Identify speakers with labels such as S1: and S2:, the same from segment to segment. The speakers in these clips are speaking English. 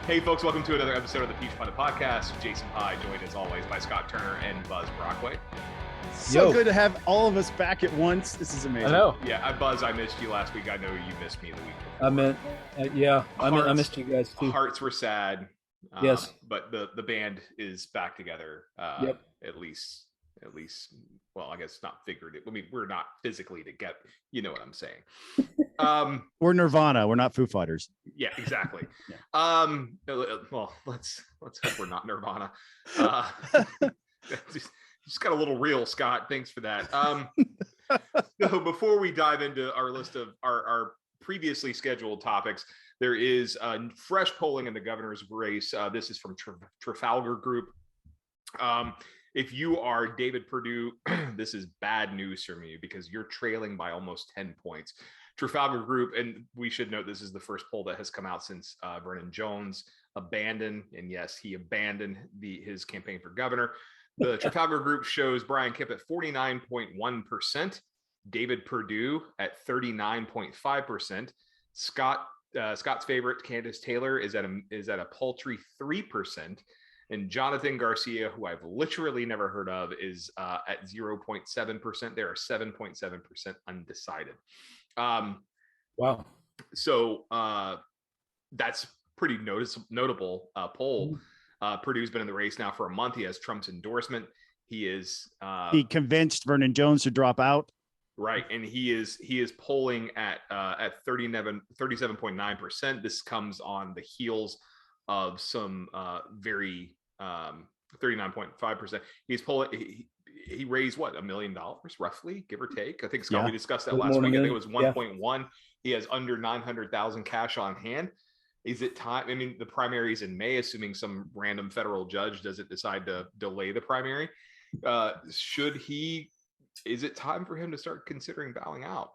S1: Hey folks, welcome to another episode of the Peach Pundit Podcast. Jason Pye, joined as always by Scott Turner and Buzz Brockway.
S2: So good to have all of us back at once. This is amazing.
S3: I know.
S1: Yeah, Buzz, I missed you last week. I know you missed me the week before.
S3: I missed you guys too.
S1: Hearts were sad.
S3: Yes.
S1: But the band is back together.
S3: Yep.
S1: At least, well, I guess not figuratively. I mean, we're not physically together. You know what I'm saying.
S2: We're Nirvana. We're not Foo Fighters.
S1: Yeah, exactly.
S2: Yeah.
S1: Well, let's hope we're not Nirvana. Just got a little real, Scott. Thanks for that. So before we dive into our list of our previously scheduled topics, there is fresh polling in the governor's race. This is from Trafalgar Group. If you are David Perdue, this is bad news from you because you're trailing by almost 10 points. Trafalgar Group, and we should note this is the first poll that has come out since Vernon Jones abandoned, and yes, he abandoned his campaign for governor. The Trafalgar Group shows Brian Kemp at 49.1%, David Perdue at 39.5%, Scott's favorite, Candace Taylor, is at a paltry 3%. And Jonathan Garcia, who I've literally never heard of, is at 0.7%. There are 7.7% undecided.
S3: Wow.
S1: So that's pretty notable poll. Purdue's been in the race now for a month. He has Trump's endorsement. He
S2: convinced Vernon Jones to drop out.
S1: Right, and he is polling at 37.9%. This comes on the heels of some very 39.5%. He's polling. He raised what, $1 million roughly, give or take. I think Scott, we discussed that last week. I think it was 1.1. Yeah. He has under 900,000 cash on hand. Is it time? I mean, the primary is in May, assuming some random federal judge doesn't decide to delay the primary. Is it time for him to start considering bowing out?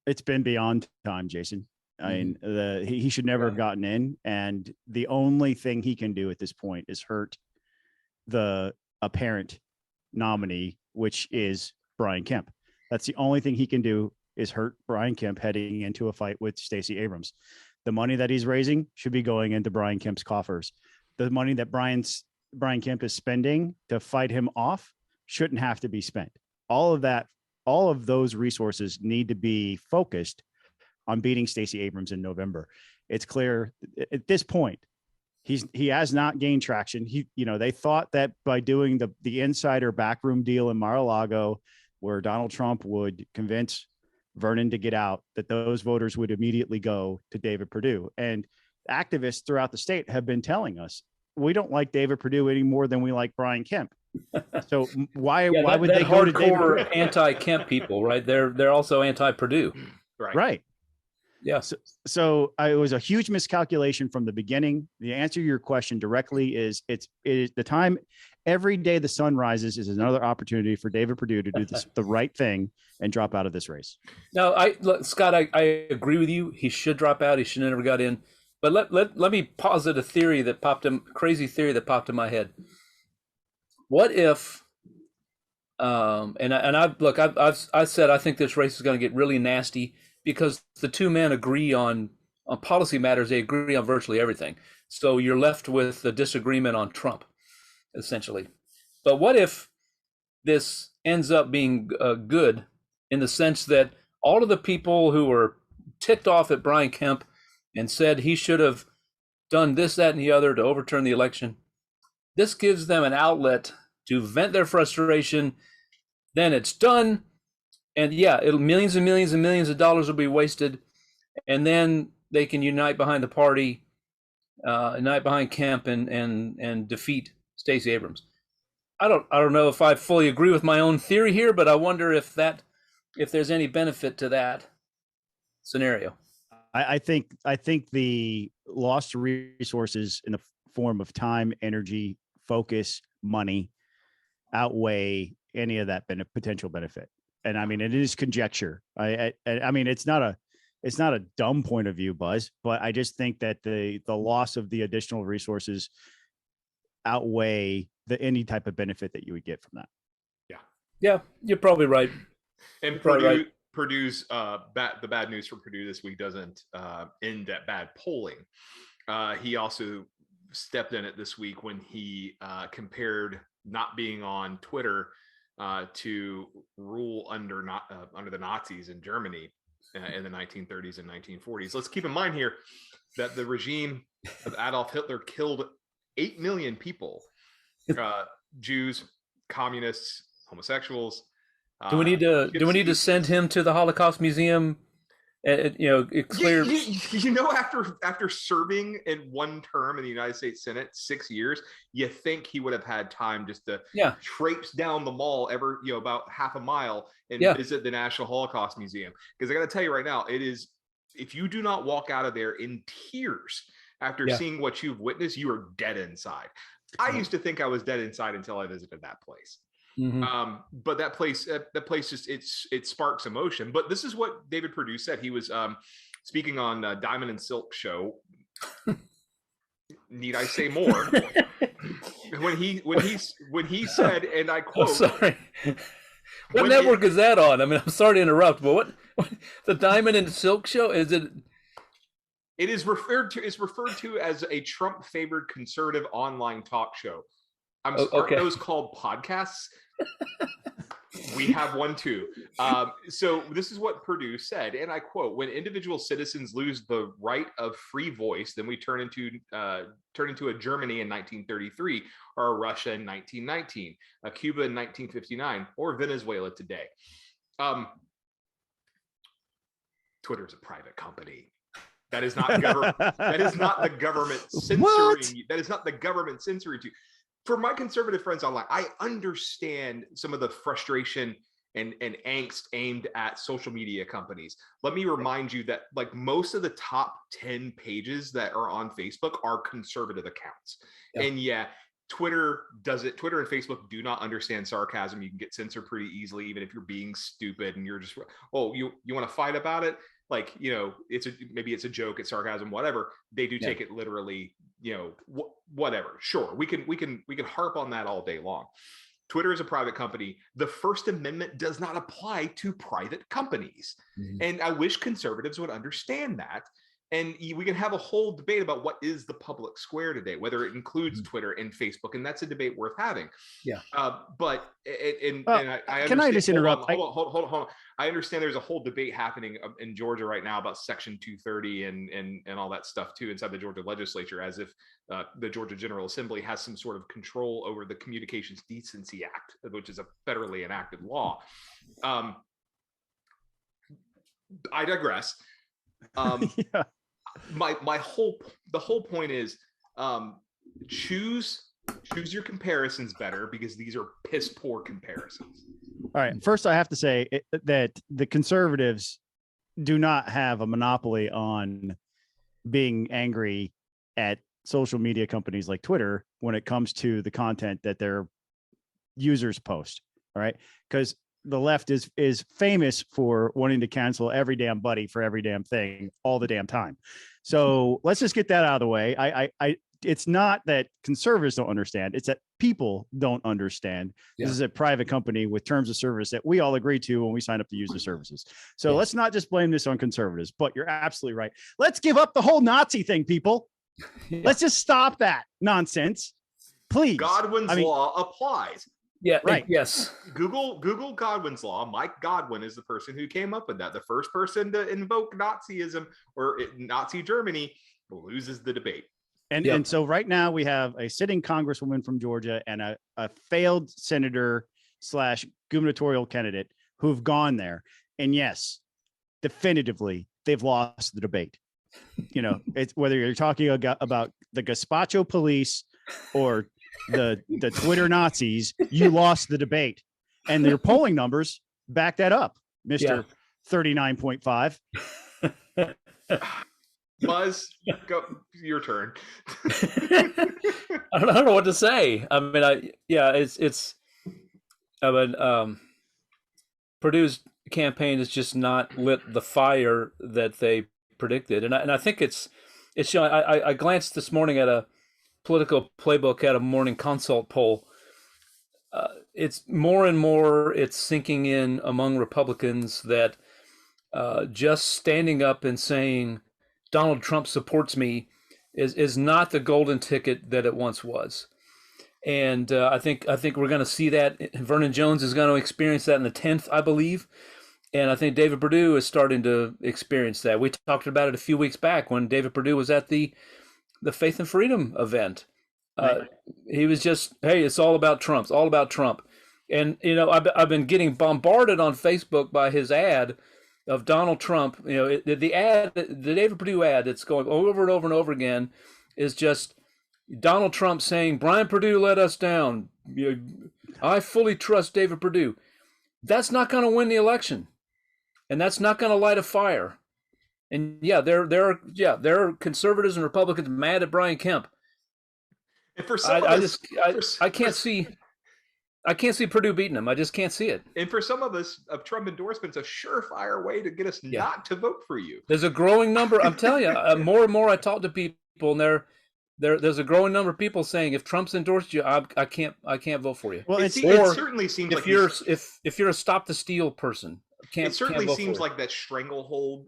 S2: It's been beyond time, Jason. I mean, he should never have gotten in. And the only thing he can do at this point is hurt the apparent nominee, which is Brian Kemp. That's the only thing he can do, is hurt Brian Kemp heading into a fight with Stacey Abrams. The money that he's raising should be going into Brian Kemp's coffers. The money that Brian Kemp is spending to fight him off shouldn't have to be spent. All of those resources need to be focused on beating Stacey Abrams in November. It's clear at this point, he has not gained traction. They thought that by doing the insider backroom deal in Mar-a-Lago, where Donald Trump would convince Vernon to get out, that those voters would immediately go to David Perdue. And activists throughout the state have been telling us, we don't like David Perdue any more than we like Brian Kemp. So why would they go to David?
S3: Anti-Kemp people, right? They're also anti-Perdue.
S2: Right.
S3: Yeah.
S2: So it was a huge miscalculation from the beginning. The answer to your question directly is it is the time. Every day the sun rises is another opportunity for David Perdue to do the right thing and drop out of this race.
S3: No, Scott, I agree with you. He should drop out. He should have never got in. But let me posit a theory that crazy theory that popped in my head. What if, I've said I think this race is going to get really nasty because the two men agree on policy matters. They agree on virtually everything. So you're left with a disagreement on Trump, essentially. But what if this ends up being good in the sense that all of the people who were ticked off at Brian Kemp and said he should have done this, that, and the other to overturn the election, this gives them an outlet to vent their frustration. Then it's done. And millions and millions and millions of dollars will be wasted. And then they can unite behind the party, unite behind Kemp and defeat Stacey Abrams. I don't know if I fully agree with my own theory here, but I wonder if there's any benefit to that scenario.
S2: I think the lost resources in the form of time, energy, focus, money outweigh any of that potential benefit. And I mean, it is conjecture. I mean, it's not a dumb point of view, Buzz, but I just think that the loss of the additional resources outweigh any type of benefit that you would get from that.
S3: Yeah, you're probably right.
S1: And Purdue's the bad news for Perdue this week doesn't end at bad polling. He also stepped in it this week when he compared not being on Twitter to rule under the Nazis in Germany in the 1930s and 1940s. Let's keep in mind here that the regime of Adolf Hitler killed 8 million people, Jews, communists, homosexuals.
S3: Do we need to send him to the Holocaust Museum? It clear.
S1: After serving in one term in the United States Senate 6 years, you think he would have had time just to traipse down the mall about half a mile and visit the National Holocaust Museum. Because I got to tell you right now, it is, if you do not walk out of there in tears after seeing what you've witnessed, you are dead inside. I used to think I was dead inside until I visited that place. Mm-hmm. But that place just it sparks emotion. But this is what David Perdue said. He was speaking on Diamond and Silk show. Need I say more? when he said, and I quote,
S3: sorry. What network is that on? I mean, I'm sorry to interrupt, but what the Diamond and Silk show, is it?
S1: It is referred to as a Trump favored conservative online talk show. Aren't those called podcasts? We have one too. So this is what Perdue said, and I quote: "When individual citizens lose the right of free voice, then we turn into a Germany in 1933, or a Russia in 1919, a Cuba in 1959, or Venezuela today." Twitter is a private company. That is not government. That is not the government censoring you. That is not the government censoring you. For my conservative friends online, I understand some of the frustration and angst aimed at social media companies. Let me remind you that like most of the top 10 pages that are on Facebook are conservative accounts. Yeah. And Twitter does it. Twitter and Facebook do not understand sarcasm. You can get censored pretty easily, even if you're being stupid and you're just, you want to fight about it? Like, maybe it's a joke, it's sarcasm, whatever. They do take it literally, whatever. Sure. We can harp on that all day long. Twitter is a private company. The First Amendment does not apply to private companies. Mm-hmm. And I wish conservatives would understand that. And we can have a whole debate about what is the public square today, whether it includes Twitter and Facebook, and that's a debate worth having. Yeah. But
S2: can I just interrupt?
S1: Hold on. I understand there's a whole debate happening in Georgia right now about Section 230 and all that stuff too inside the Georgia legislature, as if the Georgia General Assembly has some sort of control over the Communications Decency Act, which is a federally enacted law. I digress. The whole point is choose your comparisons better, because these are piss poor comparisons.
S2: All right. First, I have to say that the conservatives do not have a monopoly on being angry at social media companies like Twitter when it comes to the content that their users post. All right. Because the left is famous for wanting to cancel every damn buddy for every damn thing all the damn time. So let's just get that out of the way. It's not that conservatives don't understand. It's that people don't understand. Yeah. This is a private company with terms of service that we all agree to when we sign up to use the services. So let's not just blame this on conservatives, but you're absolutely right. Let's give up the whole Nazi thing, people. Yeah. Let's just stop that nonsense. Please.
S1: Godwin's law applies.
S3: Yeah, right. Yes.
S1: Google Godwin's law. Mike Godwin is the person who came up with that. The first person to invoke Nazism or Nazi Germany loses the debate.
S2: And so right now we have a sitting congresswoman from Georgia and a failed senator / gubernatorial candidate who've gone there. And yes, definitively, they've lost the debate. It's whether you're talking about the Gazpacho police or the Twitter Nazis, you lost the debate. And their polling numbers back that up, Mr. 39.5.
S1: Buzz, go, your turn.
S3: I don't know what to say. I mean, Perdue's campaign has just not lit the fire that they predicted, and I think it's I glanced this morning at a political playbook at a morning consult poll. It's more and more it's sinking in among Republicans that just standing up and saying Donald Trump supports me is not the golden ticket that it once was. And I think we're going to see that. Vernon Jones is going to experience that in the 10th, I believe. And I think David Perdue is starting to experience that. We talked about it a few weeks back when David Perdue was at the Faith and Freedom event. He was just, hey, it's all about Trump. It's all about Trump. And, I've been getting bombarded on Facebook by his ad of Donald Trump. The David Perdue ad that's going over and over and over again is just Donald Trump saying, Brian Perdue let us down. I fully trust David Perdue. That's not going to win the election. And that's not going to light a fire. And there are conservatives and Republicans mad at Brian Kemp.
S1: And for some
S3: I can't see Perdue beating him. I just can't see it.
S1: And for some of us, a Trump endorsement is a surefire way to get us not to vote for you.
S3: There's a growing number. I'm telling you, more and more I talk to people, and there's a growing number of people saying, if Trump's endorsed you, I can't vote for you.
S1: Well, it certainly seems
S3: if
S1: like
S3: if you're a stop the steal person.
S1: It certainly seems like that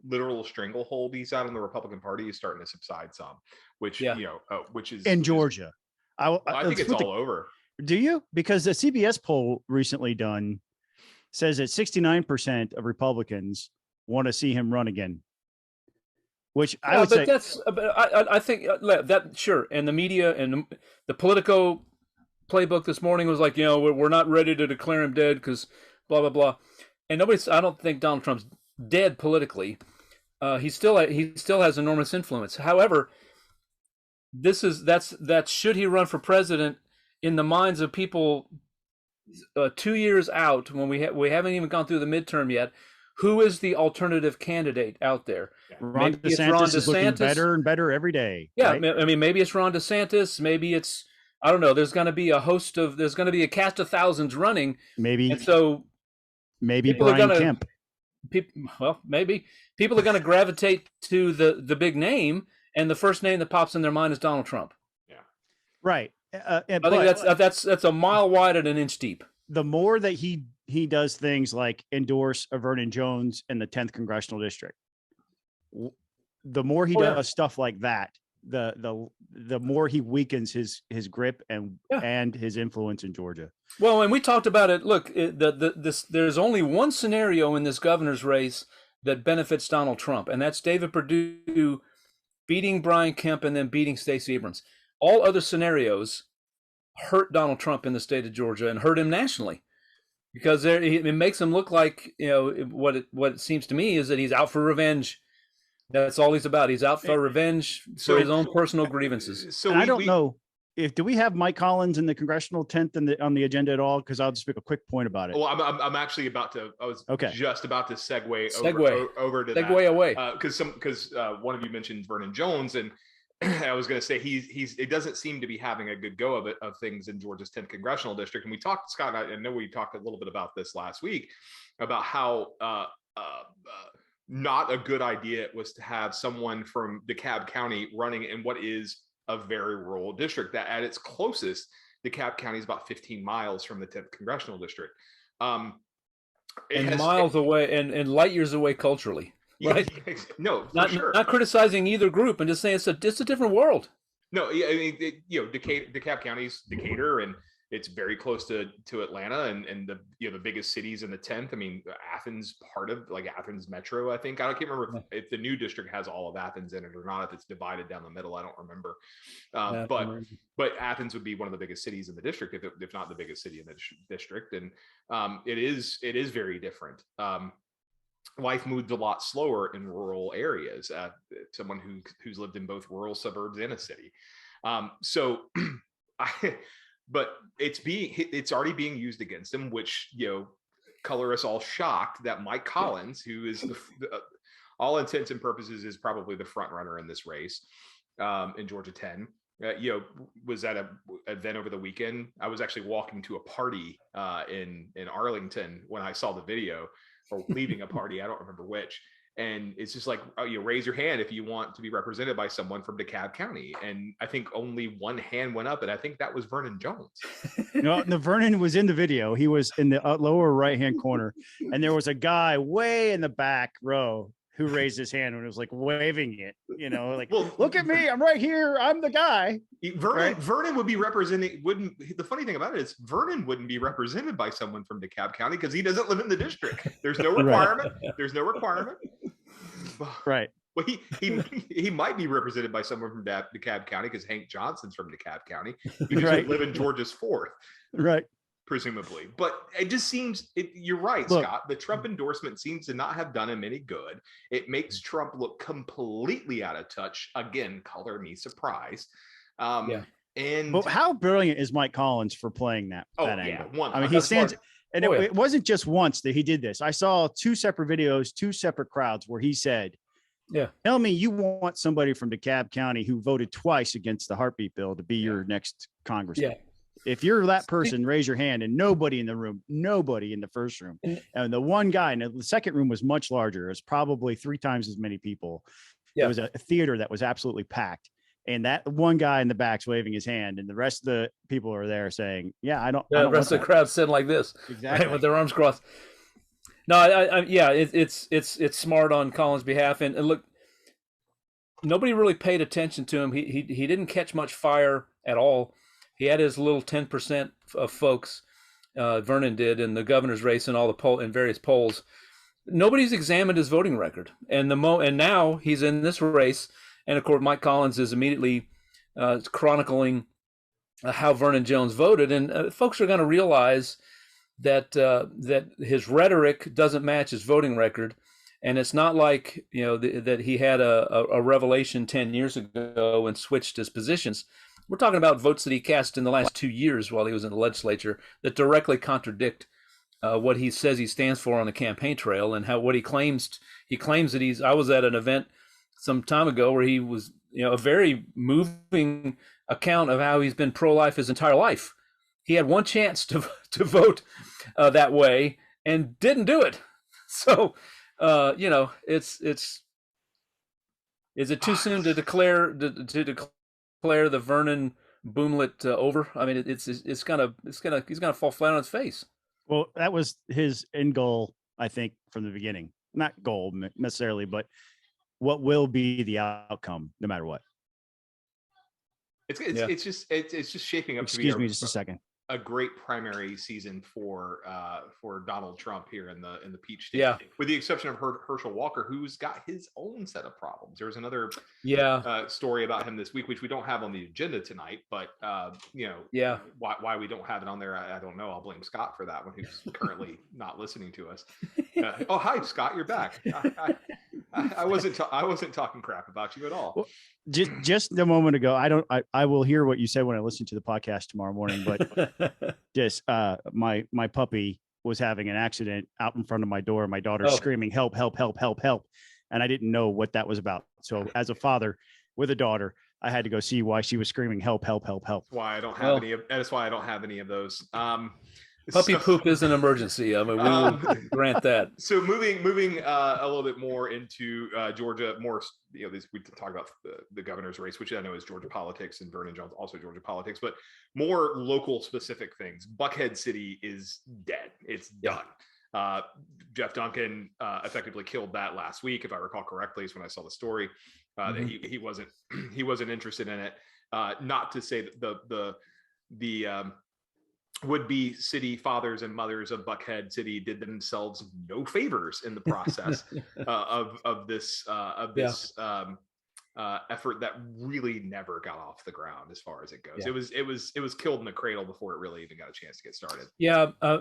S1: literal stranglehold he's out in the Republican Party is starting to subside some, which is
S2: in Georgia.
S1: I think it's all over.
S2: Do you? Because the CBS poll recently done says that 69% of Republicans want to see him run again. Which I would say.
S3: I think that sure. And the media and the Politico playbook this morning was like, we're not ready to declare him dead because blah blah blah. And I don't think Donald Trump's dead politically. He still has enormous influence. However, that's should he run for president in the minds of people 2 years out when we haven't even gone through the midterm yet. Who is the alternative candidate out there?
S2: Ron DeSantis is looking better and better every day.
S3: Yeah,
S2: right?
S3: I mean, maybe it's Ron DeSantis. Maybe it's, I don't know. There's going to be a cast of thousands running.
S2: Maybe.
S3: And so
S2: maybe Brian Kemp.
S3: Maybe people are going to gravitate to the big name, and the first name that pops in their mind is Donald Trump.
S1: Yeah,
S2: right.
S3: I think that's a mile wide and an inch deep.
S2: The more that he does things like endorse a Vernon Jones in the 10th congressional district, the more he does stuff like that, the more he weakens his grip and his influence in Georgia.
S3: Well, and we talked about it. Look, there's only one scenario in this governor's race that benefits Donald Trump, and that's David Perdue beating Brian Kemp and then beating Stacey Abrams. All other scenarios hurt Donald Trump in the state of Georgia and hurt him nationally, because it makes him look like, what it seems to me is that he's out for revenge. That's all he's about. He's out for revenge for his own personal grievances.
S2: So I don't know do we have Mike Collins in the congressional 10th on the agenda at all? Because I'll just make a quick point about it.
S1: Well, I'm actually about to. I was just about to segue over to
S3: segue away
S1: because one of you mentioned Vernon Jones, and I was going to say it doesn't seem to be having a good go of things in Georgia's 10th congressional district. And we talked, Scott, I know we talked a little bit about this last week about how not a good idea it was to have someone from DeKalb County running in what is a very rural district. That at its closest, DeKalb County is about 15 miles from the 10th congressional district.
S3: Miles away and light years away culturally. Right?
S1: No,
S3: not criticizing either group and just saying it's a different world.
S1: No, I mean, DeKalb County's Decatur, and it's very close to Atlanta and the biggest cities in the 10th. I mean, Athens, part of like Athens Metro, I think. I can't remember if the new district has all of Athens in it or not, if it's divided down the middle. I don't remember. But Athens would be one of the biggest cities in the district, if not the biggest city in the district. And it is very different. Life moves a lot slower in rural areas. Someone who's lived in both rural suburbs and a city. But it's already being used against him, which color us all shocked that Mike Collins, who is all intents and purposes is probably the front runner in this race in Georgia 10. Was at an event over the weekend. I was actually walking to a party in Arlington when I saw the video, or leaving a party, I don't remember which. And it's just like, oh, you raise your hand if you want to be represented by someone from DeKalb County. And I think only one hand went up, and I think that was Vernon Jones.
S2: No, the Vernon was in the video. He was in the lower right-hand corner, and there was a guy way in the back row who raised his hand and was like waving it, like, well, look at me, I'm right here, I'm the guy.
S1: Vernon would be representing, the funny thing about it is Vernon wouldn't be represented by someone from DeKalb County because he doesn't live in the district. There's no requirement. Right. There's no requirement.
S2: Right.
S1: Well, he might be represented by someone from DeKalb County because Hank Johnson's from DeKalb County. He doesn't live in Georgia's 4th.
S2: Right.
S1: Presumably. But it just seems, you're right, look, Scott. The Trump endorsement seems to not have done him any good. It makes Trump look completely out of touch. Again, color me surprised. But
S2: how brilliant is Mike Collins for playing that angle? I mean, he stands, and it wasn't just once that he did this. I saw 2 separate videos, 2 separate crowds where he said, tell me you want somebody from DeKalb County who voted twice against the heartbeat bill to be your next congressman. If you're that person, raise your hand. And nobody in the room, nobody in the first room. And the one guy in the second room was much larger. It was probably 3 times as many people. It was a theater that was absolutely packed. And that one guy in the back's waving his hand, and the rest of the people are there saying, I don't.
S3: The rest of the crowd sitting like this,
S2: exactly,
S3: right, with their arms crossed. No, it's smart on Collins' behalf. And look, nobody really paid attention to him. He didn't catch much fire at all. He had his little 10% of folks, Vernon did, in the governor's race and all the in various polls. Nobody's examined his voting record, and now he's in this race, and of course Mike Collins is immediately chronicling how Vernon Jones voted, and folks are going to realize that his rhetoric doesn't match his voting record, and it's not like that he had a revelation 10 years ago and switched his positions. We're talking about votes that he cast in the last 2 years while he was in the legislature that directly contradict what he says he stands for on the campaign trail, and what he claims. He claims that I was at an event some time ago where he was, a very moving account of how he's been pro-life his entire life. He had one chance to vote that way and didn't do it. So, is it too soon to declare the Vernon boomlet over? I mean, he's gonna fall flat on his face.
S2: Well, that was his end goal, I think, from the beginning. Not goal necessarily, but what will be the outcome, no matter what.
S1: It's just shaping up.
S2: Excuse me, just a second.
S1: A great primary season for Donald Trump here in the Peach State. With the exception of Herschel Walker, who's got his own set of problems. There was another story about him this week, which we don't have on the agenda tonight, but why we don't have it on there, I don't know. I'll blame Scott for that one, who's currently not listening to us. Oh, hi, Scott, you're back. I wasn't talking crap about you at all.
S2: Well, just a moment ago, I will hear what you said when I listen to the podcast tomorrow morning, but just my puppy was having an accident out in front of my door. My daughter's screaming, help, help, help, help, help. And I didn't know what that was about. So as a father with a daughter, I had to go see why she was screaming, help, help, help, help.
S1: That's why I don't have any of those.
S3: Puppy poop is an emergency. I mean, we will grant that.
S1: So moving a little bit more into Georgia, more, we talk about the governor's race, which I know is Georgia politics, and Vernon Jones also Georgia politics, but more local specific things. Buckhead City is dead. It's done. Jeff Duncan effectively killed that last week, if I recall correctly, is when I saw the story. That he wasn't interested in it. Not to say that the would-be city fathers and mothers of Buckhead City did themselves no favors in the process of this effort that really never got off the ground as far as it goes. It was killed in the cradle before it really even got a chance to get started.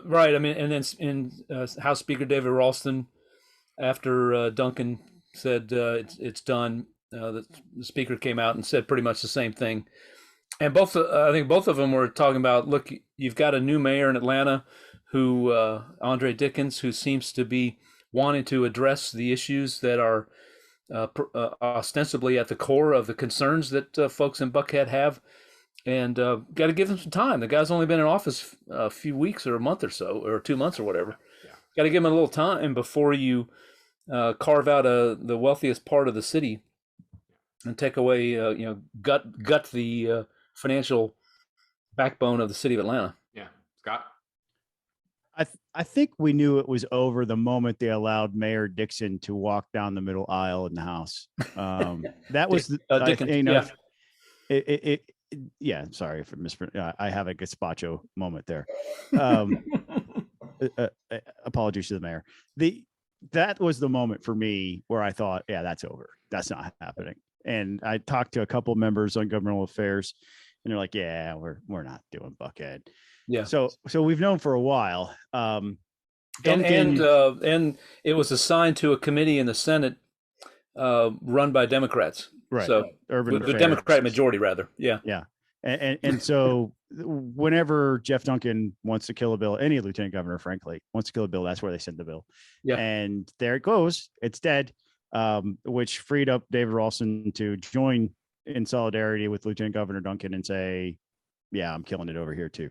S3: Right. I mean, and then in House Speaker David Ralston, after Duncan said it's done, the speaker came out and said pretty much the same thing. And I think both of them were talking about, look, you've got a new mayor in Atlanta who, Andre Dickens, who seems to be wanting to address the issues that are ostensibly at the core of the concerns that folks in Buckhead have. And got to give him some time. The guy's only been in office a few weeks or a month or so, or 2 months or whatever. Got to give him a little time before you carve out the wealthiest part of the city and take away, gut the financial backbone of the city of Atlanta.
S1: Yeah, Scott.
S2: I think we knew it was over the moment they allowed Mayor Dixon to walk down the middle aisle in the House. That was
S3: Dickens,
S2: yeah. Sorry for I have a gazpacho moment there. Apologies to the mayor. That was the moment for me where I thought, yeah, that's over. That's not happening. And I talked to a couple members on governmental affairs, and they're like, yeah, we're not doing Buckhead.
S3: Yeah.
S2: So we've known for a while.
S3: And it was assigned to a committee in the Senate run by Democrats.
S2: Right.
S3: So the Democratic majority, rather. Yeah.
S2: Yeah. And so whenever Jeff Duncan wants to kill a bill, any lieutenant governor, frankly, wants to kill a bill, that's where they send the bill.
S3: Yeah.
S2: And there it goes. It's dead, which freed up David Ralston to join in solidarity with Lieutenant Governor Duncan and say, yeah, I'm killing it over here too.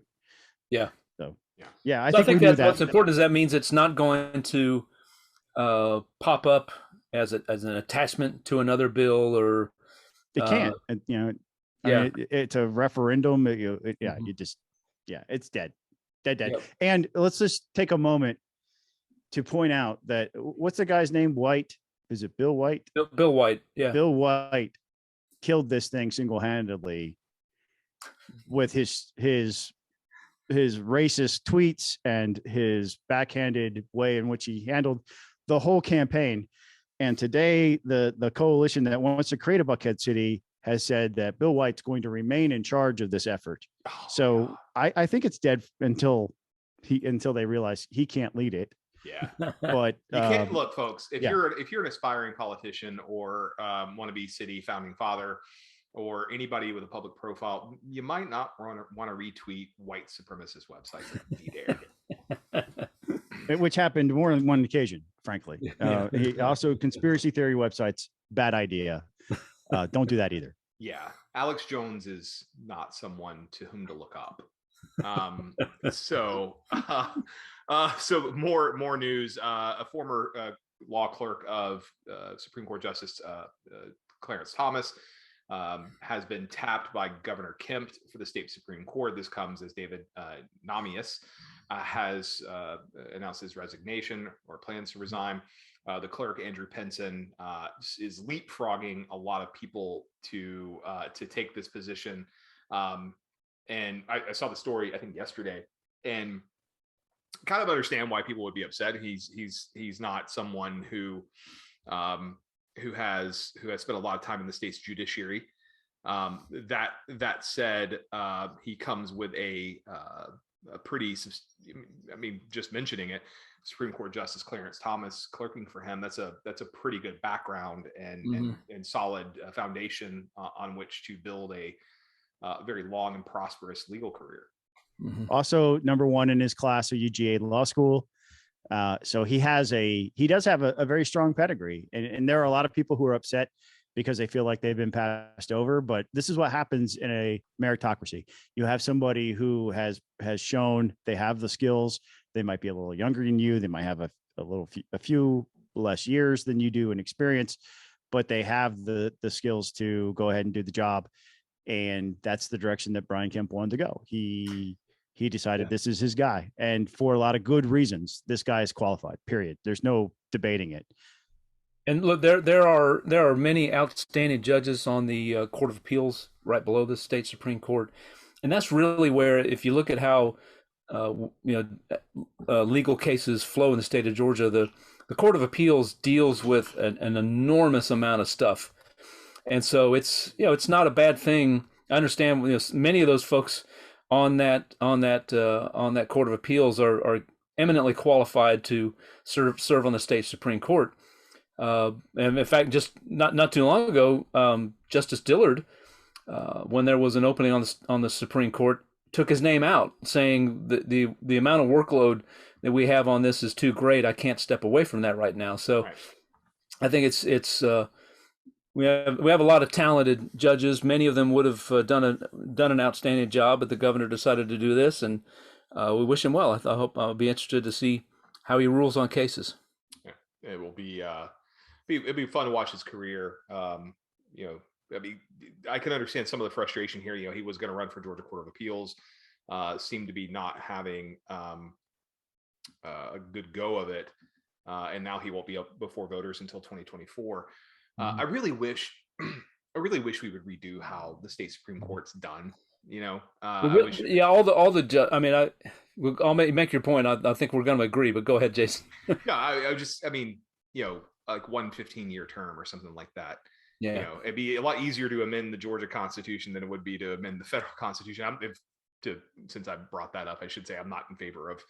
S3: Yeah.
S2: So, yeah, I
S3: think that's what's important is that means it's not going to pop up as an attachment to another bill, or
S2: it can't. I mean, it's a referendum. It's dead. Yep. And let's just take a moment to point out that what's the guy's name? White? Is it Bill White?
S3: Bill White. Yeah.
S2: Bill White killed this thing single-handedly with his racist tweets and his backhanded way in which he handled the whole campaign. And today, the coalition that wants to create a Buckhead City has said that Bill White's going to remain in charge of this effort. So I think it's dead until they realize he can't lead it.
S1: Yeah,
S2: but
S1: you can't look, folks. If you're an aspiring politician or want to be city founding father, or anybody with a public profile, you might not want to retweet white supremacist websites like D-Dare.
S2: Which happened more than one occasion, frankly. He also conspiracy theory websites, bad idea. Don't do that either.
S1: Yeah, Alex Jones is not someone to whom to look up. So more news. A former law clerk of Supreme Court Justice Clarence Thomas has been tapped by Governor Kemp for the state Supreme Court. This comes as David Namias has announced his resignation or plans to resign. The clerk, Andrew Pinson, is leapfrogging a lot of people to take this position. And I saw the story, I think, yesterday, and kind of understand why people would be upset. He's not someone who has spent a lot of time in the state's judiciary. That said, he comes with a pretty, I mean, just mentioning it, Supreme Court Justice Clarence Thomas clerking for him. That's a pretty good background and solid foundation on which to build a very long and prosperous legal career.
S2: Also, number one in his class at UGA Law School. So he does have a very strong pedigree, and there are a lot of people who are upset because they feel like they've been passed over. But this is what happens in a meritocracy. You have somebody who has shown they have the skills. They might be a little younger than you. They might have a few less years than you do in experience, but they have the skills to go ahead and do the job. And that's the direction that Brian Kemp wanted to go. He decided this is his guy, and for a lot of good reasons, this guy is qualified. Period. There's no debating it.
S3: And look, there are many outstanding judges on the Court of Appeals right below the state Supreme Court, and that's really where, if you look at how legal cases flow in the state of Georgia, the Court of Appeals deals with an enormous amount of stuff, and so it's not a bad thing. I understand many of those folks on that Court of Appeals are eminently qualified to serve on the state Supreme Court. And in fact, just not too long ago, Justice Dillard, when there was an opening on the Supreme Court, took his name out, saying that the amount of workload that we have on this is too great. I can't step away from that right now. So right. I think it's we have a lot of talented judges. Many of them would have done an outstanding job, but the governor decided to do this, and we wish him well. I hope I'll be interested to see how he rules on cases.
S1: it will be it'd be fun to watch his career. You know, I mean, I can understand some of the frustration here. You know, he was going to run for Georgia Court of Appeals, seemed to be not having a good go of it, and now he won't be up before voters until 2024. I really wish we would redo how the state Supreme Court's done. You know,
S3: all the I mean, I'll make your point. I think we're going to agree, but go ahead, Jason.
S1: I mean, you know, like 1 15-year term or something like that. Yeah. You know, it'd be a lot easier to amend the Georgia Constitution than it would be to amend the federal Constitution. Since I brought that up, I should say I'm not in favor of,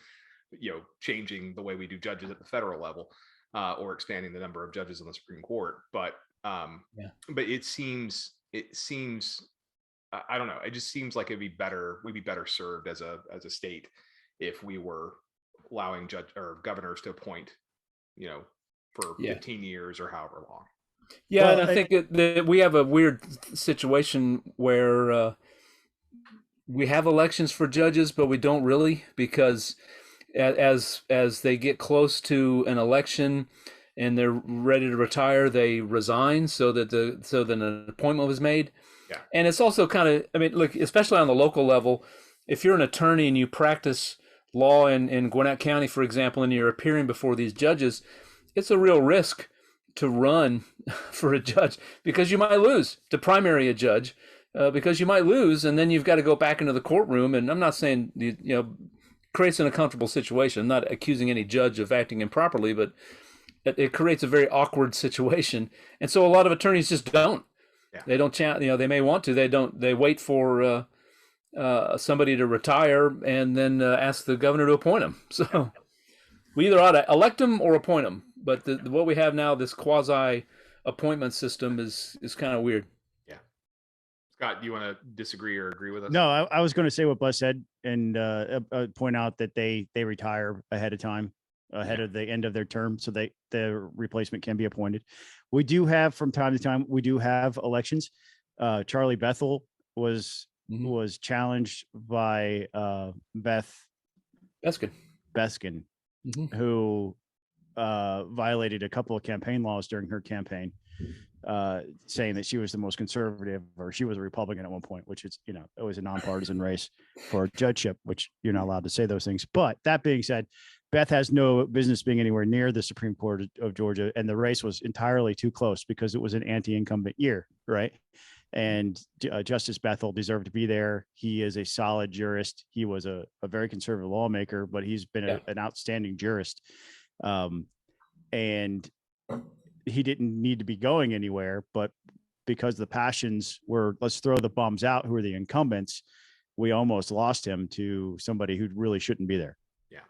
S1: you know, changing the way we do judges at the federal level, or expanding the number of judges on the Supreme Court. But it seems I don't know. It just seems like we'd be better served as a state if we were allowing governors to appoint, you know, for 15 years or however long.
S3: Yeah, well, and I think that we have a weird situation where we have elections for judges, but we don't really, because as they get close to an election and they're ready to retire, they resign so that an appointment was made. Yeah. And it's also kind of, I mean, look, especially on the local level, if you're an attorney and you practice law in Gwinnett County, for example, and you're appearing before these judges, it's a real risk to run for a judge because you might lose, to primary a judge because you might lose, and then you've got to go back into the courtroom. And I'm not saying, you know, creates an uncomfortable situation. I'm not accusing any judge of acting improperly, but it creates a very awkward situation. And so a lot of attorneys just don't. Yeah. They don't you know, they may want to. They don't. They wait for somebody to retire and then ask the governor to appoint them. So we either ought to elect them or appoint them. But what we have now, this quasi appointment system, is kind of weird. Yeah.
S1: Scott, do you want to disagree or agree with us?
S2: No, I was going to say what Buzz said and point out that they retire ahead of time, ahead of the end of their term, so the replacement can be appointed. We do have, from time to time, elections. Charlie Bethel was challenged by Beth Beskin, who violated a couple of campaign laws during her campaign, saying that she was the most conservative, or she was a Republican at one point, which is, you know, it was a nonpartisan race for judgeship, which you're not allowed to say those things. But that being said, Beth has no business being anywhere near the Supreme Court of Georgia, and the race was entirely too close because it was an anti-incumbent year, right? And Justice Bethel deserved to be there. He is a solid jurist. He was a very conservative lawmaker, but he's been an outstanding jurist. And he didn't need to be going anywhere, but because the passions were, let's throw the bums out who are the incumbents, we almost lost him to somebody who really shouldn't be there. Yeah.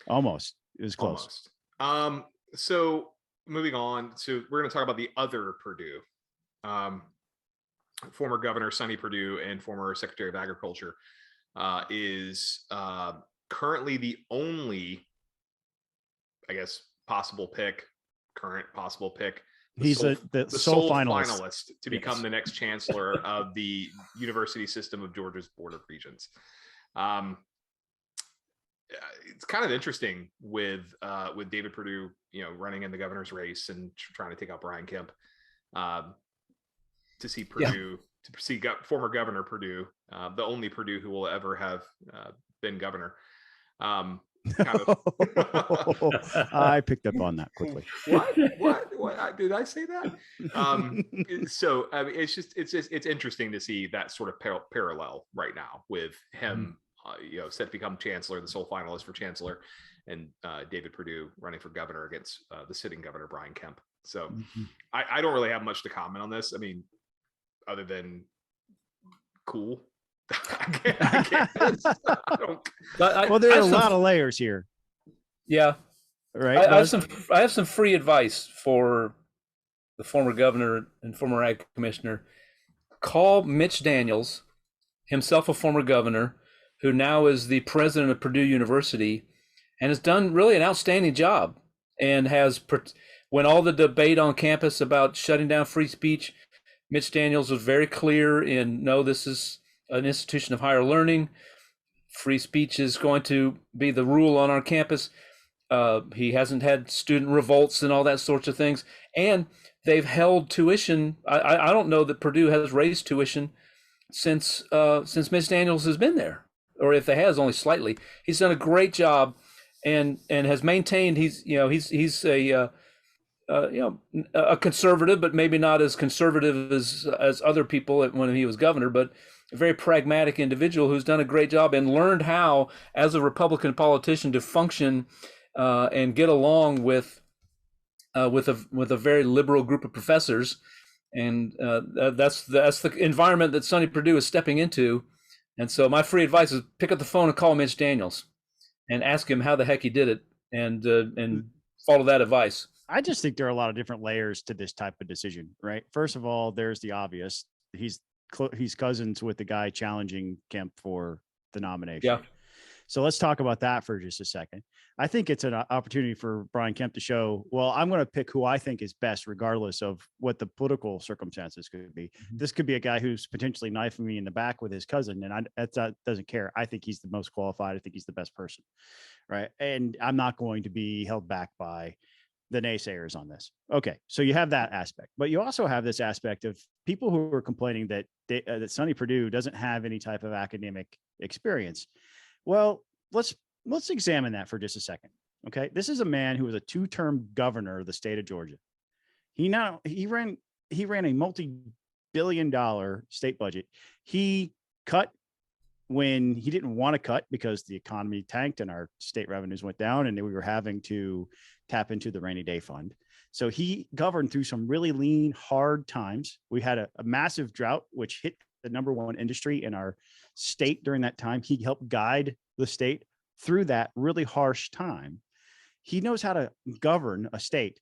S2: Almost. It was close.
S1: Almost. So moving on, so we're going to talk about the other Perdue, former Governor Sonny Perdue and former Secretary of Agriculture, is currently the only, I guess, current possible pick.
S2: He's the sole finalist
S1: to become the next chancellor of the University System of Georgia's Board of Regents. It's kind of interesting with David Perdue, you know, running in the governor's race and trying to take out Brian Kemp, to see Perdue, to see former Governor Perdue, the only Perdue who will ever have been governor. Kind of.
S2: I picked up on that quickly.
S1: What did I say that? So I mean, it's interesting to see that sort of parallel right now with him, you know, set to become chancellor, the sole finalist for chancellor, and David Perdue running for governor against the sitting governor Brian Kemp. So I don't really have much to comment on this. I mean, other than cool.
S2: Well, there are a lot of layers here.
S3: Yeah,
S2: right.
S3: I have some free advice for the former governor and former ag commissioner. Call Mitch Daniels, himself a former governor, who now is the president of Purdue University, and has done really an outstanding job, and has, when all the debate on campus about shutting down free speech, Mitch Daniels was very clear in, no, this is an institution of higher learning. Free speech is going to be the rule on our campus. He hasn't had student revolts and all that sorts of things. And they've held tuition. I don't know that Perdue has raised tuition since Miss Daniels has been there, or if they has, only slightly. He's done a great job, and has maintained. He's a conservative, but maybe not as conservative as other people when he was governor, but a very pragmatic individual who's done a great job and learned how, as a Republican politician, to function and get along with a very liberal group of professors. And that's the environment that Sonny Perdue is stepping into. And so my free advice is pick up the phone and call Mitch Daniels and ask him how the heck he did it, and follow that advice.
S2: I just think there are a lot of different layers to this type of decision, right? First of all, there's the obvious. He's cousins with the guy challenging Kemp for the nomination.
S3: Yeah.
S2: So let's talk about that for just a second. I think it's an opportunity for Brian Kemp to show, well, I'm going to pick who I think is best, regardless of what the political circumstances could be. Mm-hmm. This could be a guy who's potentially knifing me in the back with his cousin, and that doesn't care. I think he's the most qualified. I think he's the best person, right? And I'm not going to be held back by the naysayers on this. Okay, so you have that aspect, but you also have this aspect of people who are complaining that that Sonny Perdue doesn't have any type of academic experience. Well, let's examine that for just a second. Okay, this is a man who was a 2-term governor of the state of Georgia. He ran a multi-billion-dollar state budget. He cut when he didn't want to cut because the economy tanked and our state revenues went down, and we were having to tap into the rainy day fund. So he governed through some really lean, hard times. We had a massive drought, which hit the #1 industry in our state during that time. He helped guide the state through that really harsh time. He knows how to govern a state.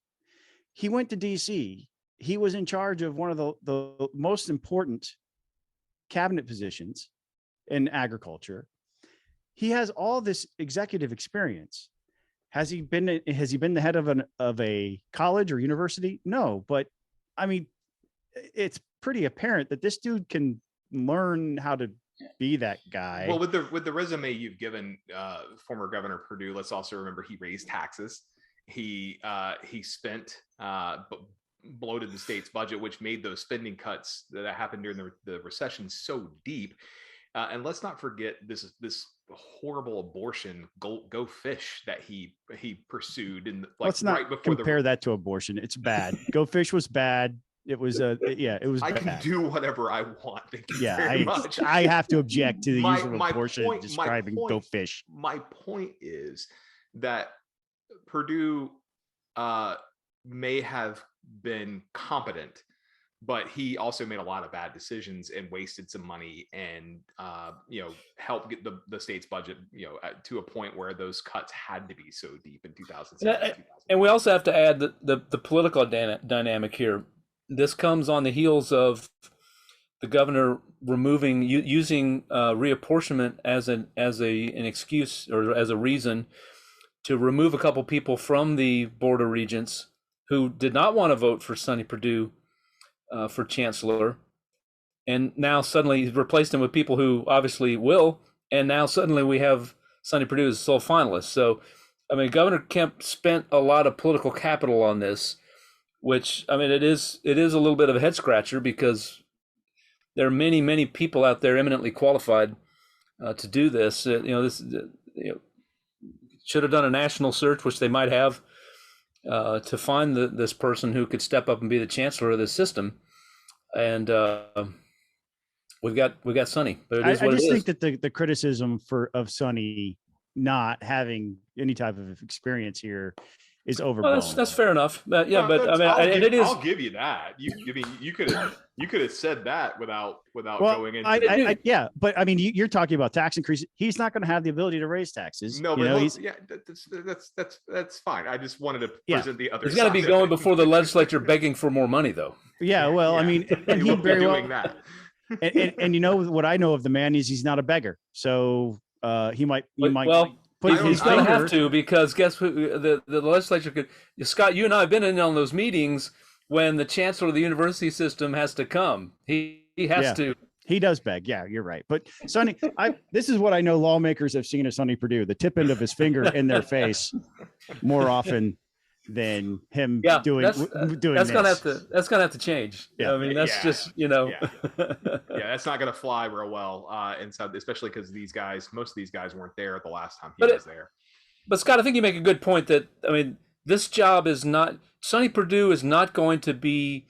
S2: He went to DC. He was in charge of one of the most important cabinet positions in agriculture. He has all this executive experience. Has he been the head of a college or university? No, but I mean, it's pretty apparent that this dude can learn how to be that guy.
S1: Well, with the resume you've given former Governor Perdue, let's also remember he raised taxes. He spent bloated the state's budget, which made those spending cuts that happened during the recession so deep. And let's not forget this horrible abortion go fish that he pursued
S2: let's not right before compare that to abortion. It's bad. Go fish was bad. It was it was
S1: I
S2: bad.
S1: can do whatever I want. Thank you very much.
S2: I have to object to the use of abortion describing go fish.
S1: My point is that Perdue may have been competent, but he also made a lot of bad decisions and wasted some money and helped get the state's budget to a point where those cuts had to be so deep in 2007.
S3: And we also have to add the political dynamic here. This comes on the heels of the governor using reapportionment as an excuse or as a reason to remove a couple people from the Board of Regents who did not want to vote for Sonny Perdue for chancellor, and now suddenly he's replaced them with people who obviously will, and now suddenly we have Sonny Perdue as sole finalist. So, I mean, Governor Kemp spent a lot of political capital on this, which, I mean, it is a little bit of a head scratcher because there are many people out there eminently qualified to do this. Should have done a national search, which they might have, to find this person who could step up and be the chancellor of this system. And we've got Sonny. But
S2: I just think that the criticism of Sonny not having any type of experience here is overblown.
S3: That's fair enough. But it is.
S1: I'll give you that. You could have said that without going into.
S2: Yeah, but I mean, you're talking about tax increase. He's not going to have the ability to raise taxes.
S1: No, but that's fine. I just wanted to present the other.
S3: He's going to be going before the legislature begging for more money, though.
S2: Yeah, well, I mean, and he very well
S1: doing that.
S2: and what I know of the man is he's not a beggar, so he might.
S3: He's going to have to, because guess who the legislature could. Scott, you and I have been in on those meetings when the chancellor of the university system has to come. He has to
S2: He does beg. Yeah, you're right. But Sonny, this is what I know lawmakers have seen of Sonny Perdue, the tip end of his finger in their face more often than him doing
S3: that's
S2: this.
S3: gonna have to change.
S2: Yeah.
S3: I mean, that's just,
S1: yeah, that's not gonna fly real well inside, especially because most of these guys weren't there the last time he was there.
S3: But Scott, I think you make a good point that, I mean, this job is not, Sonny Perdue is not going to be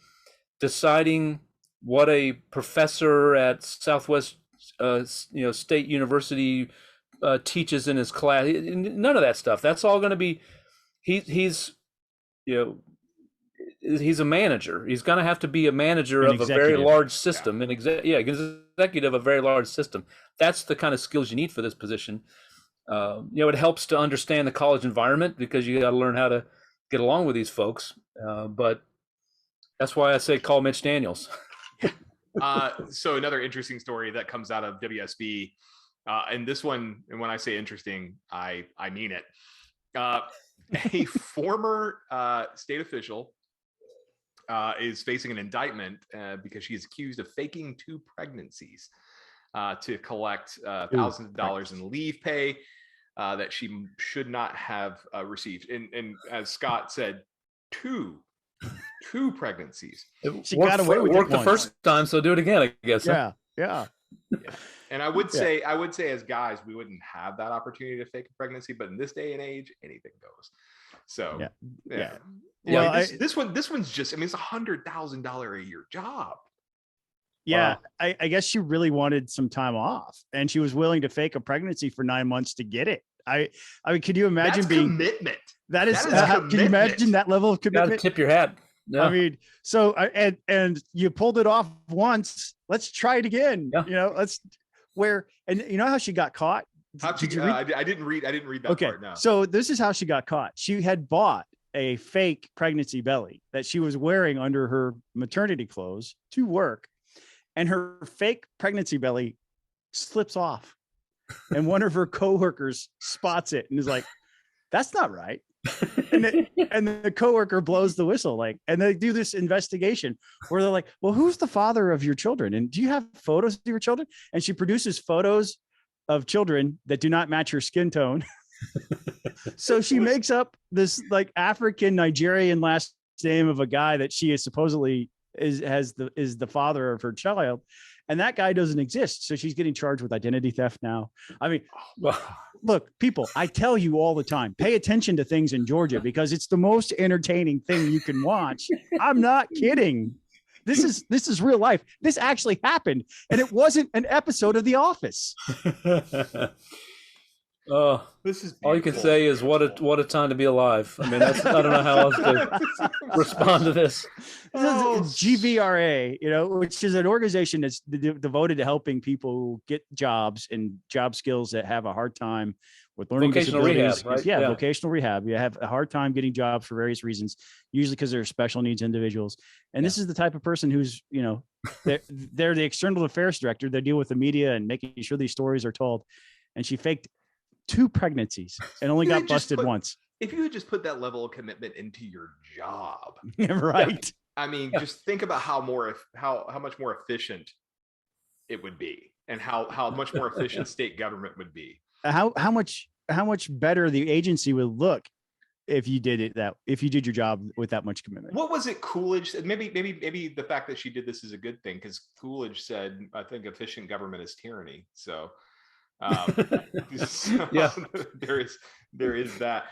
S3: deciding what a professor at Southwest State University teaches in his class. None of that stuff. That's all going to be, he's a manager. He's going to have to be a manager of a very large system, an executive of a very large system. That's the kind of skills you need for this position. It helps to understand the college environment because you got to learn how to get along with these folks. But that's why I say call Mitch Daniels.
S1: So another interesting story that comes out of WSB, and this one, and when I say interesting, I mean it. A former state official is facing an indictment because she is accused of faking 2 pregnancies to collect thousands of dollars in leave pay that she should not have received. And as Scott said, two pregnancies.
S3: She got away with it the first time, so do it again, I guess.
S2: Yeah.
S1: And I would say as guys, we wouldn't have that opportunity to fake a pregnancy, but in this day and age, anything goes. So yeah.
S2: Well,
S1: this one's just, I mean, it's $100,000 a year job.
S2: Yeah, wow. I guess she really wanted some time off, and she was willing to fake a pregnancy for 9 months to get it. I mean, could you imagine
S1: commitment?
S2: That is can you imagine that level of commitment?
S3: You gotta tip your hat. Yeah.
S2: I mean, so and you pulled it off once. Let's try it again. Yeah. And you know how she got caught?
S1: I didn't read that part now.
S2: So this is how she got caught. She had bought a fake pregnancy belly that she was wearing under her maternity clothes to work, and her fake pregnancy belly slips off, and one of her coworkers spots it and is like, "That's not right." And the coworker blows the whistle, and they do this investigation where they're like, "Well, who's the father of your children? And do you have photos of your children?" And she produces photos of children that do not match her skin tone. So she makes up this African Nigerian last name of a guy that she is supposedly is the father of her child, and that guy doesn't exist. So she's getting charged with identity theft now. I mean, look, people, I tell you all the time, pay attention to things in Georgia because it's the most entertaining thing you can watch. I'm not kidding. This is real life. This actually happened, and it wasn't an episode of The Office.
S3: This is beautiful. All you can say is what a time to be alive. I mean, I don't know how else to respond to this. GVRA, which is an organization that's devoted to helping people get jobs and job skills that have a hard time with learning vocational
S2: disabilities.
S3: Rehab, right?
S2: Yeah, vocational rehab. You have a hard time getting jobs for various reasons, usually because they're special needs individuals. And this is the type of person who's, they're the external affairs director. They deal with the media and making sure these stories are told. And she faked 2 pregnancies and only got busted once.
S1: If you would just put that level of commitment into your job.
S2: Right.
S1: I mean, just think about how much more efficient it would be, and how much more efficient state government would be.
S2: How much better the agency would look if you did your job with that much commitment.
S1: What was it Coolidge said? Maybe the fact that she did this is a good thing, because Coolidge said, I think efficient government is tyranny. So
S3: yeah,
S1: there is that.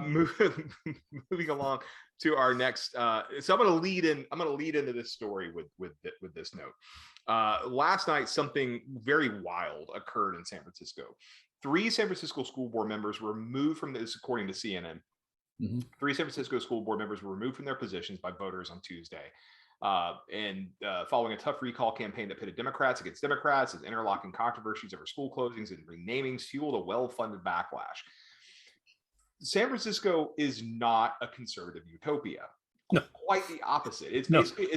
S1: Moving along to our next. So I'm going to lead into this story with this note. Last night, something very wild occurred in San Francisco. 3 San Francisco school board members were removed from this, according to CNN. Mm-hmm. 3 San Francisco school board members were removed from their positions by voters on Tuesday. Following a tough recall campaign that pitted Democrats against Democrats, as interlocking controversies over school closings and renamings fueled a well-funded backlash. San Francisco is not a conservative utopia. No. Quite the opposite. It's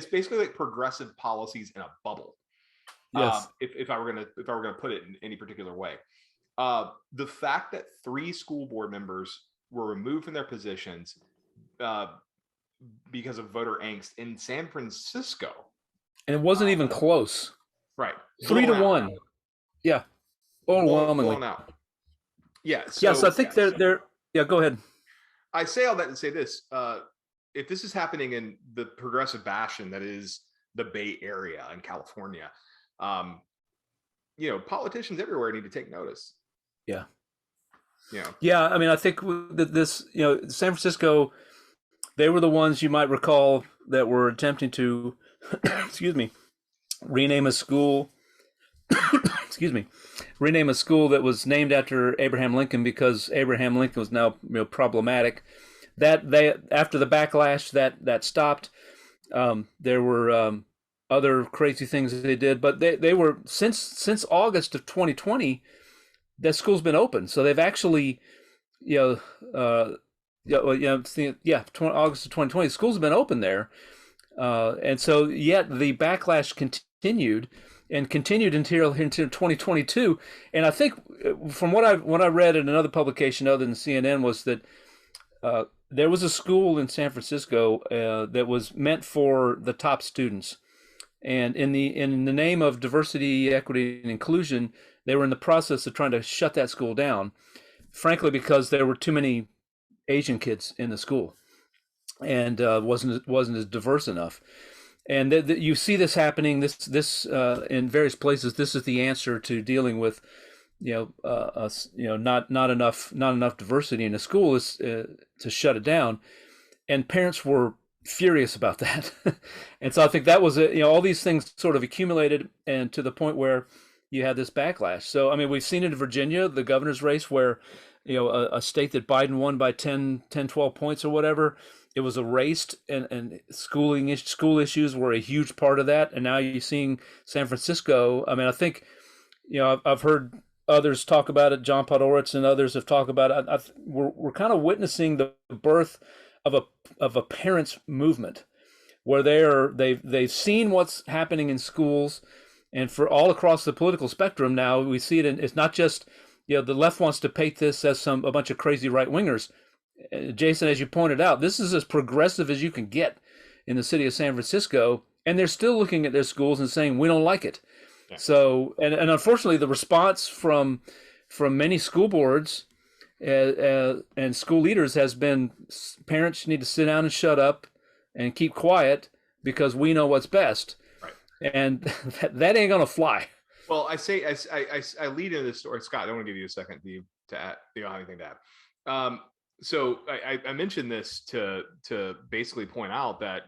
S1: basically like progressive policies in a bubble.
S3: Yes.
S1: If I were gonna put it in any particular way, the fact that 3 school board members were removed from their positions because of voter angst in San Francisco,
S3: and it wasn't even close.
S1: Right.
S3: 3-1. Yeah. Overwhelmingly.
S1: Blown out. Yeah.
S3: So I think they're. Yeah. Go ahead.
S1: I say all that to say this: if this is happening in the progressive bastion that is the Bay Area in California, politicians everywhere need to take notice.
S3: Yeah.
S1: Yeah.
S3: Yeah. I mean, I think this, San Francisco, they were the ones you might recall that were attempting to, excuse me, rename a school. Rename a school that was named after Abraham Lincoln because Abraham Lincoln was now problematic. That after the backlash that stopped. There were other crazy things that they did, but they were since August of 2020, that school's been open. So they've actually, August of 2020, schools have been open there, and so yet the backlash continued until 2022. And I think from what I read in another publication other than CNN was that there was a school in San Francisco that was meant for the top students, and in the name of diversity, equity, and inclusion, they were in the process of trying to shut that school down, frankly, because there were too many Asian kids in the school, and wasn't as diverse enough. And you see this happening. This in various places. This is the answer to dealing with, not enough diversity in a school is to shut it down, and parents were furious about that. And so I think that was all these things sort of accumulated, and to the point where you had this backlash. So I mean, we've seen it in Virginia, the governor's race, where a state that Biden won by 10, 12 points or whatever. It was erased, and school issues were a huge part of that. And now you're seeing San Francisco. I mean, I think, I've heard others talk about it. John Podhoretz and others have talked about it. We're kind of witnessing the birth of a parents' movement, where they've seen what's happening in schools, and for all across the political spectrum now we see it. It's not just the left wants to paint this as a bunch of crazy right wingers. Jason, as you pointed out, this is as progressive as you can get in the city of San Francisco, and they're still looking at their schools and saying, we don't like it. Yeah. So, and unfortunately, the response from many school boards and school leaders has been, parents need to sit down and shut up and keep quiet because we know what's best. Right. And that ain't gonna fly.
S1: Well, I lead into this story, Scott. I want to give you a second to add. You don't have anything to add. So I mentioned this to basically point out that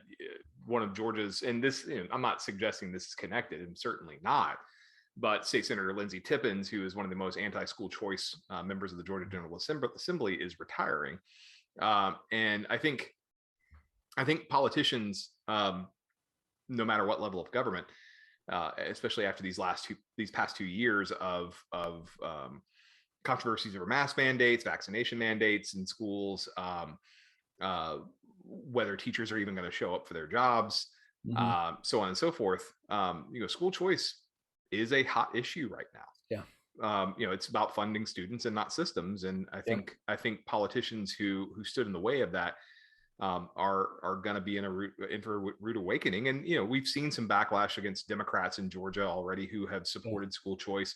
S1: one of Georgia's, and this, I'm not suggesting this is connected, and certainly not, but State Senator Lindsey Tippins, who is one of the most anti-school choice members of the Georgia General Assembly, is retiring. And I think politicians, no matter what level of government, especially after these past 2 years of controversies over mask mandates, vaccination mandates in schools, whether teachers are even going to show up for their jobs, so on and so forth. School choice is a hot issue right now. Yeah. It's about funding students and not systems. And I think politicians who stood in the way of that are going to be in for a rude awakening. And we've seen some backlash against Democrats in Georgia already who have supported school choice.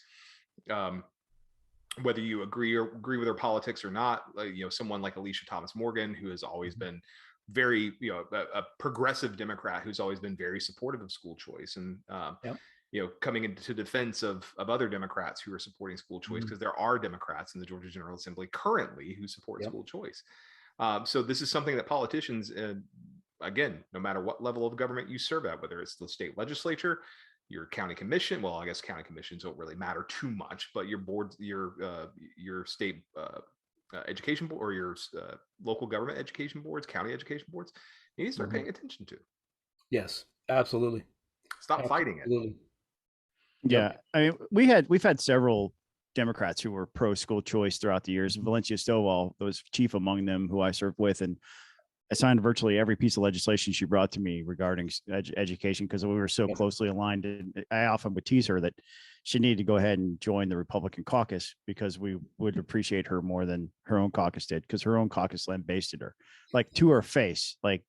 S1: Whether you agree with their politics or not, someone like Alicia Thomas Morgan, who has always been very, a progressive Democrat who's always been very supportive of school choice, and coming into defense of other Democrats who are supporting school choice, because there are Democrats in the Georgia General Assembly currently who support school choice. So this is something that politicians, again, no matter what level of government you serve at, whether it's the state legislature, your county commission, well, I guess county commissions don't really matter too much, but your boards, your state education board, or your local government education boards, county education boards, you need to start paying attention to.
S3: Yes, absolutely.
S1: Stop fighting it.
S2: Yeah, I mean, we've had several Democrats who were pro school choice throughout the years. Valencia Stovall was chief among them, who I served with, and I signed virtually every piece of legislation she brought to me regarding education, because we were so closely aligned. And I often would tease her that she needed to go ahead and join the Republican caucus, because we would appreciate her more than her own caucus did, because her own caucus lambasted her, like, to her face. Like,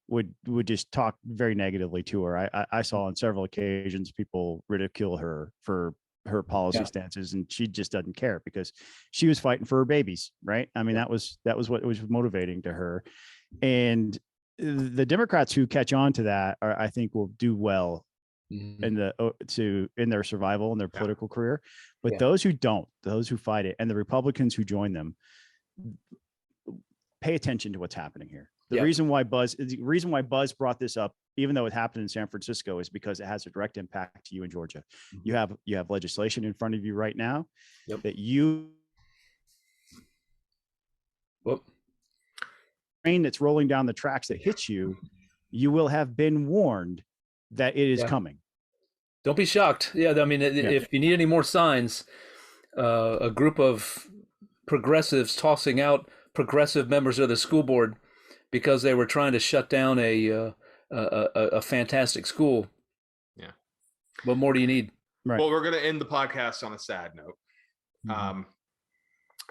S2: would just talk very negatively to her. I saw on several occasions people ridicule her for her policy stances, and she just doesn't care because she was fighting for her babies, right? I mean, that was what was motivating to her. And the Democrats who catch on to that I think will do well in their survival and their political career. But those who don't, those who fight it, and the Republicans who join them, pay attention to what's happening here. The reason why Buzz brought this up, even though it happened in San Francisco, is because it has a direct impact to you in Georgia. You have legislation in front of you right now that you train that's rolling down the tracks that hits you, you will have been warned that it is coming.
S3: Don't be shocked. I mean, if you need any more signs, a group of progressives tossing out progressive members of the school board because they were trying to shut down a fantastic school. Yeah. What more do you need?
S1: Right. Well, we're going to end the podcast on a sad note.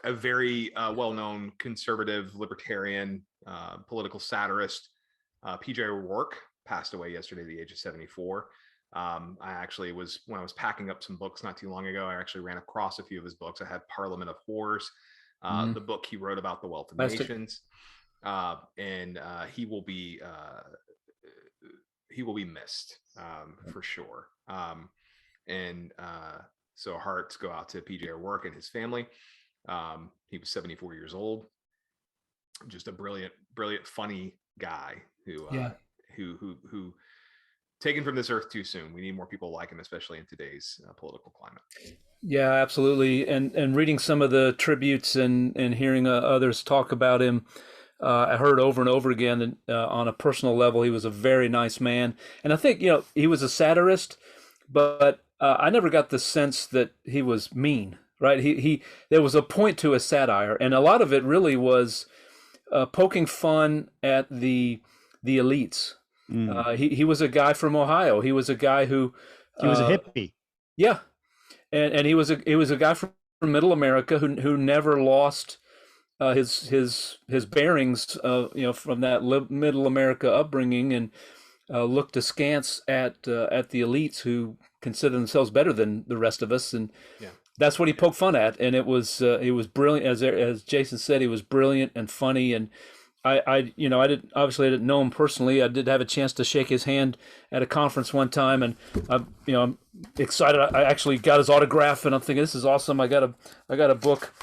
S1: A very well-known conservative libertarian political satirist, PJ O'Rourke, passed away yesterday at the age of 74. I actually when I was packing up some books not too long ago, I actually ran across a few of his books. I had Parliament of Whores, the book he wrote about the wealth of nations. And he will be missed for sure. So our hearts go out to PJ O'Rourke and his family. He was 74 years old, just a brilliant, funny guy who taken from this earth too soon. We need more people like him, especially in today's political climate.
S3: Yeah, absolutely. And reading some of the tributes and hearing others talk about him, I heard over and over again that on a personal level, he was a very nice man. And I think, he was a satirist, but I never got the sense that he was mean, right? There was a point to his satire, and a lot of it really was poking fun at the elites. He was a guy from Ohio. He was a guy who
S2: he was a hippie.
S3: Yeah, and he was a guy from Middle America who never lost his bearings, from that Middle America upbringing, and looked askance at the elites who consider themselves better than the rest of us, and that's what he poked fun at. And it was brilliant, as Jason said. He was brilliant and funny, and I didn't know him personally. I did have a chance to shake his hand at a conference one time, and I'm excited. I actually got his autograph, and I'm thinking, this is awesome. I got a book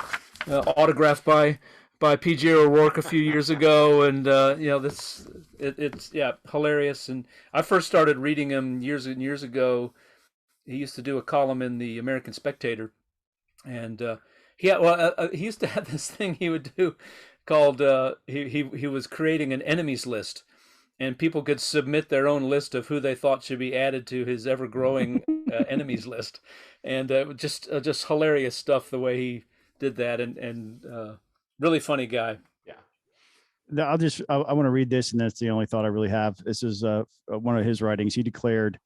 S3: autographed by PJ O'Rourke a few years ago, and it's hilarious. And I first started reading him years and years ago. He used to do a column in the American Spectator, and he used to have this thing he would do called he was creating an enemies list, and people could submit their own list of who they thought should be added to his ever-growing enemies list, and just hilarious stuff the way he did that, and really funny guy.
S2: I want to read this, and that's the only thought I really have. This is one of his writings. He declared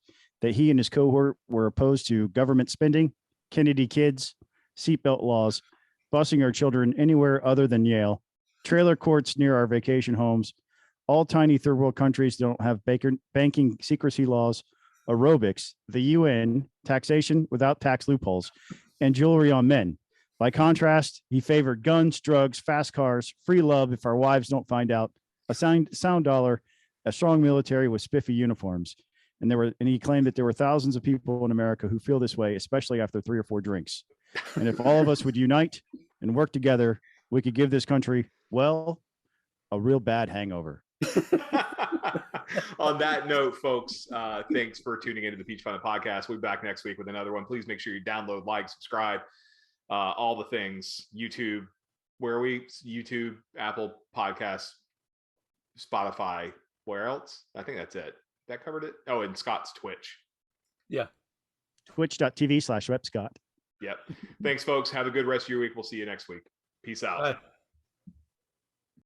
S2: that he and his cohort were opposed to government spending, Kennedy kids, seatbelt laws, busing our children anywhere other than Yale, trailer courts near our vacation homes, all tiny third world countries don't have banking secrecy laws, aerobics, the UN, taxation without tax loopholes, and jewelry on men. By contrast, he favored guns, drugs, fast cars, free love if our wives don't find out, a sound dollar, a strong military with spiffy uniforms. And he claimed that there were thousands of people in America who feel this way, especially after 3 or 4 drinks. And if all of us would unite and work together, we could give this country, well, a real bad hangover.
S1: On that note, folks, thanks for tuning into the Peach Pundit Podcast. We'll be back next week with another one. Please make sure you download, like, subscribe, all the things. YouTube, where are we? YouTube, Apple Podcasts, Spotify. Where else? I think that's it. That covered it. Oh, and Scott's Twitch.
S3: Yeah.
S2: Twitch.tv/repscott.
S1: Yep. Thanks, folks. Have a good rest of your week. We'll see you next week. Peace out.
S3: Bye.